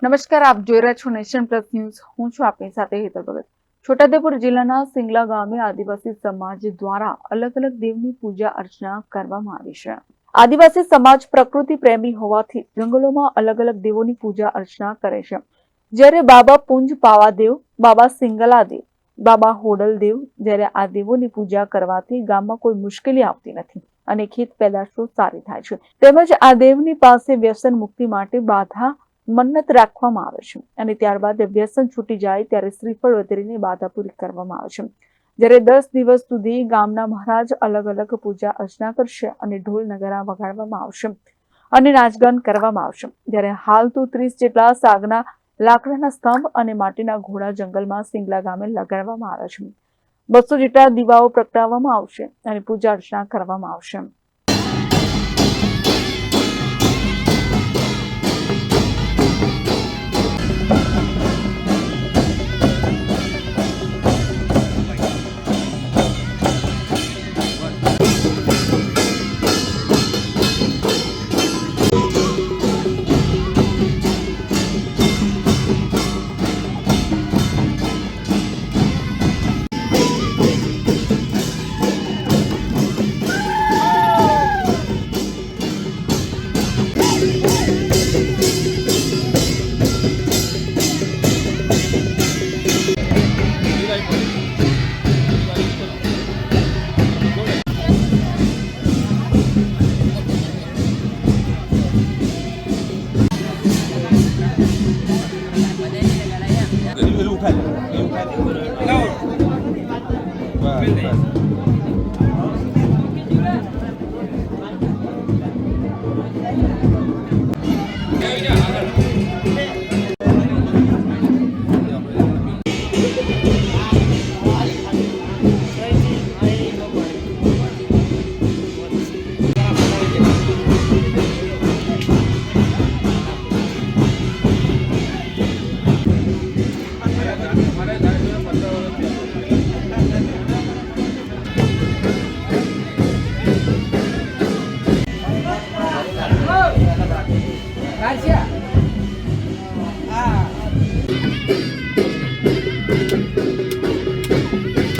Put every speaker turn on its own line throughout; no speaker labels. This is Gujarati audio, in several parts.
નમસ્કાર, આપ જોઈ રહ્યા છો નેશન પ્લસ ન્યૂઝ. હું છું આપની સાથે હેતલ ભગત. છોટાઉદેપુર જિલ્લાના સિંગલા ગામે આદિવાસી સમાજ દ્વારા અલગ અલગ દેવની પૂજા અર્ચના કરવામાં આવી છે. આદિવાસી સમાજ પ્રકૃતિ પ્રેમી હોવાથી જંગલોમાં અલગ અલગ દેવોની પૂજા અર્ચના કરે છે. જ્યારે બાબા પુંજ પાવાદેવ, બાબા સિંગલાદેવ, બાબા હોડલદેવ, જ્યારે આ દેવોની પૂજા કરવાથી ગામમાં કોઈ મુશ્કેલી આવતી નથી અને ખેત પેદાશો સારી થાય છે. તેમજ આ દેવની પાસે વ્યસન મુક્તિ માટે બાધા મન્નત રાખવામાં આવે છે અને ત્યારબાદ વ્યસન છૂટી જાય ત્યારે શ્રીફળ વધેરીને બાધા પૂરી કરવામાં આવે છે. જ્યારે 10 દિવસ સુધી ગામના મહારાજ અલગ અલગ પૂજા અર્ચના કરશે અને ઢોલ નગારા વગાડવામાં આવશે અને નાચગાન કરવામાં આવશે. જ્યારે હાલ તો 30 જેટલા સાગના લાકડાના સ્તંભ અને માટીના ઘોડા જંગલમાં સિંગલા ગામે લગાડવામાં આવે છે. 200 જેટલા દીવાઓ પ્રગટાવવામાં આવશે અને પૂજા અર્ચના કરવામાં આવશે.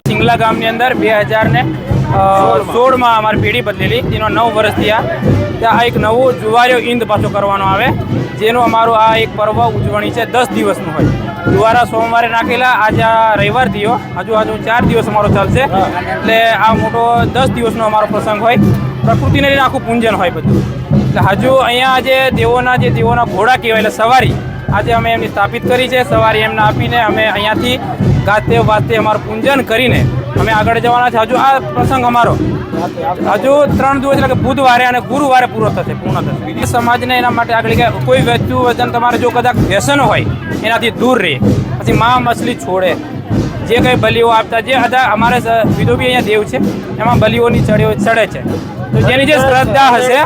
સિંગલા ગામની અંદર 2016 માં અમારી પેઢી બદલેલી, જેનો 9 વર્ષ થયા. ત્યાં એક નવો જુવારીઓ ઈંદ પાછો કરવાનો આવે, જેનું અમારું આ એક પર્વ ઉજવણી છે. 10 દિવસનું હોય. જુવારા સોમવારે નાખેલા, આજે આ રવિવાર થયો, હજુ 4 દિવસ અમારો ચાલશે. એટલે આ મોટો 10 દિવસનો અમારો પ્રસંગ હોય. પ્રકૃતિને લઈને આખું પૂંજન હોય બધું. એટલે હજુ અહીંયા જે દેવોના ઘોડા કહેવાય એટલે સવારી, આજે અમે એમની સ્થાપિત કરી છે. સવારી એમને આપીને અમે અહીંયાથી ગાતે વાતે અમારું પૂજન કરીને અમે આગળ જવાના છે. હજુ આ પ્રસંગ અમારો હજુ 3 દિવસ એટલે કે બુધવારે અને ગુરુવારે પૂર્ણ થશે. સમાજને એના માટે આગળ કોઈ વચન તમારે જો કદાચ વ્યસન હોય એનાથી દૂર રહે, પછી માં મછલી છોડે, જે કંઈ બલીઓ આપતા, જે અમારે વિધોબી અહીંયા દેવ છે એમાં બલીઓની ચડે છે. તો જેની જે શ્રદ્ધા હશે,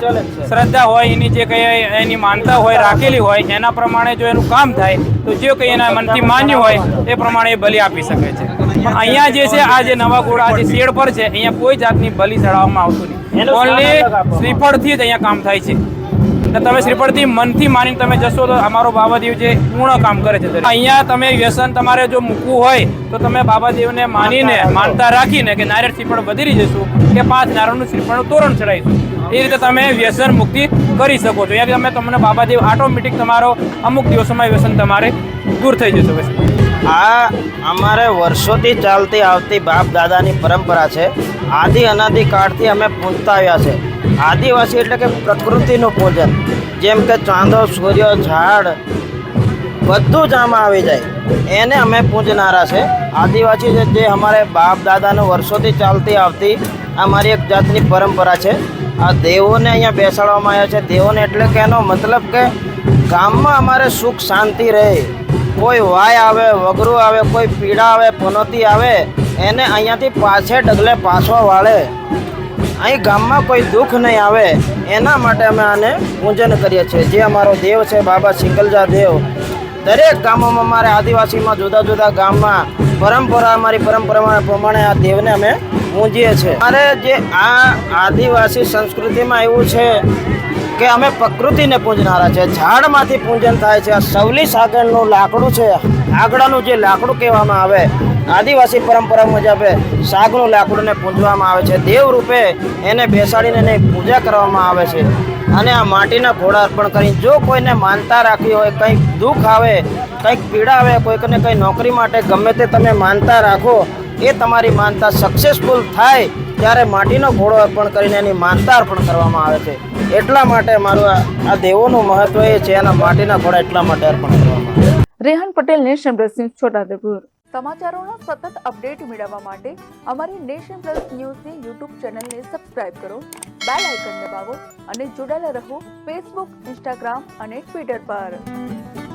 શ્રદ્ધા હોય, એની જે કંઈ એની માનતા હોય, રાખેલી હોય, એના પ્રમાણે જો એનું કામ થાય તો જે કંઈ એના મનથી માન્યું હોય એ પ્રમાણે એ બલિ આપી શકે છે. પણ અહીંયા જે છે, આ જે નવા ઘોડા જે શેડ પર છે, અહીંયા કોઈ જાતની બલિ ચડાવવામાં આવતું નહીં. ઓનલી શ્રીફળથી જ અહીંયા કામ થાય છે. તમે શ્રીફળથી મનથી માનીને તમે જશો તો અમારો બાબાદેવ જે પૂર્ણ કામ કરે છે. અહીંયા તમે વ્યસન તમારે જો મૂકવું હોય તો તમે બાબાદેવને માનીને, માનતા રાખીને કે નારિયેળ શ્રીફળ વધેરી જશું કે 5 નારિયેળનું શ્રીફળનું તોરણ ચડાવીશું, એ રીતે તમે વ્યસન મુક્તિ કરી શકો છો. અહીંયા તમને બાબાદેવ ઓટોમેટિક તમારો અમુક દિવસોમાં વ્યસન તમારે દૂર થઈ જશે.
આ અમારે વર્ષોથી ચાલતી આવતી બાપ દાદાની પરંપરા છે. આદિ અનાદિ કાળથી અમે પૂજતા આવ્યા છે. આદિવાસી એટલે કે પ્રકૃતિનું પૂજન, જેમ કે ચાંદો, સૂર્ય, ઝાડ બધું જ આમાં આવી જાય, એને અમે પૂજનારા છે. આદિવાસી જે અમારે બાપ દાદાનું વર્ષોથી ચાલતી આવતી અમારી એક જાતની પરંપરા છે. આ દેવોને અહીંયા બેસાડવામાં આવ્યા છે. દેવોને એટલે કે એનો મતલબ કે ગામમાં અમારે સુખ શાંતિ રહે. કોઈ વાય આવે, વગરું આવે, કોઈ પીડા આવે, પનોતી આવે, એને અહીંયાથી પાછે ડગલે પાછો વાળે, અહીં ગામમાં કોઈ દુઃખ નહીં આવે, એના માટે અમે આને પૂજન કરીએ છીએ. જે અમારો દેવ છે બાબા સિંગલજા દેવ, દરેક ગામોમાં અમારે આદિવાસીમાં જુદા જુદા ગામમાં અમારી પરંપરા પ્રમાણે આ દેવને અમે પૂજીએ છીએ. અમારે જે આ આદિવાસી સંસ્કૃતિમાં એવું છે કે અમે પ્રકૃતિને પૂજનારા છે. ઝાડમાંથી પૂજન થાય છે. આ સવલી સાગરનું લાકડું છે, આગળનું જે લાકડું કહેવામાં આવે, આદિવાસી પરંપરા મુજબ સાગનું લાકડુંને પૂજવામાં આવે છે. દેવ રૂપે એને બેસાડીને એની પૂજા કરવામાં આવે છે. અને આ માટીના ઘોડા અર્પણ કરી જો કોઈને માનતા રાખી હોય, કંઈક દુઃખ આવે, કંઈક પીડા આવે, કોઈકને કંઈ નોકરી માટે ગમે તે તમે માનતા રાખો, એ તમારી માનતા સક્સેસફુલ થાય ત્યારે માટીનો ઘોડો અર્પણ કરીને એની માનતા અર્પણ કરવામાં આવે છે. એટલા માટે મારું આ દેવોનું મહત્વ એ છે, એના માટીના ઘોડા એટલા માટે અર્પણ કરવામાં આવે છે.
Rehan Patel, nation plus news, Chhotaudepur. સમાચારોના સતત અપડેટ મેળવવા માટે અમારી નેશન પ્લસ ન્યૂઝની યુટ્યુબ ચેનલને સબસ્ક્રાઇબ કરો, બેલ આઇકન દબાવો અને જોડાયેલા રહો ફેસબુક, ઇન્સ્ટાગ્રામ અને ટ્વિટર પર.